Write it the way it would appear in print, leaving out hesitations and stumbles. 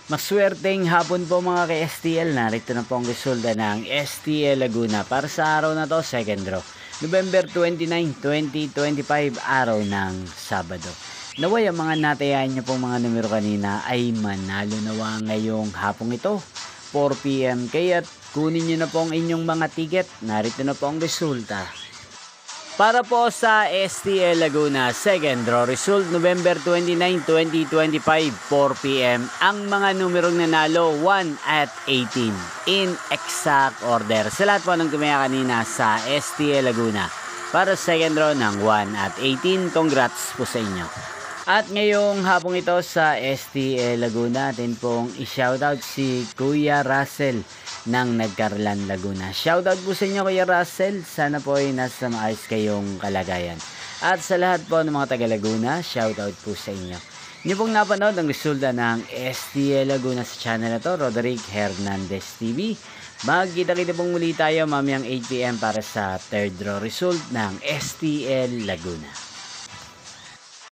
Maswerteng hapon po mga ka-STL. Narito na po ang resulta ng STL Laguna para sa araw na to, second draw. November 29, 2025, araw ng Sabado. Naway ang mga natayan nyo pong mga numero kanina ay manalo nawa ngayong hapong ito, 4 PM. Kaya't kunin nyo na po ang inyong mga ticket. Narito na po ang resulta. Para po sa STL Laguna, second draw result, November 29, 2025, 4 PM. Ang mga numerong nanalo, 1 at 18. In exact order. Sa lahat po ng tumaya kanina sa STL Laguna. Para sa second draw ng 1 at 18, congrats po sa inyo. At ngayong hapong ito sa STL Laguna, atin pong i-shoutout si Kuya Russell ng Nagkarlan, Laguna. Shoutout po sa inyo Kuya Russell, sana po ay nasa maayos kayong kalagayan. At sa lahat po ng mga taga Laguna, shoutout po sa inyo. Inyo pong napanood ang resulta ng STL Laguna sa channel na to, Roderick Hernandez TV. Magkita-kita pong muli tayo mamayang 8 PM para sa third draw result ng STL Laguna.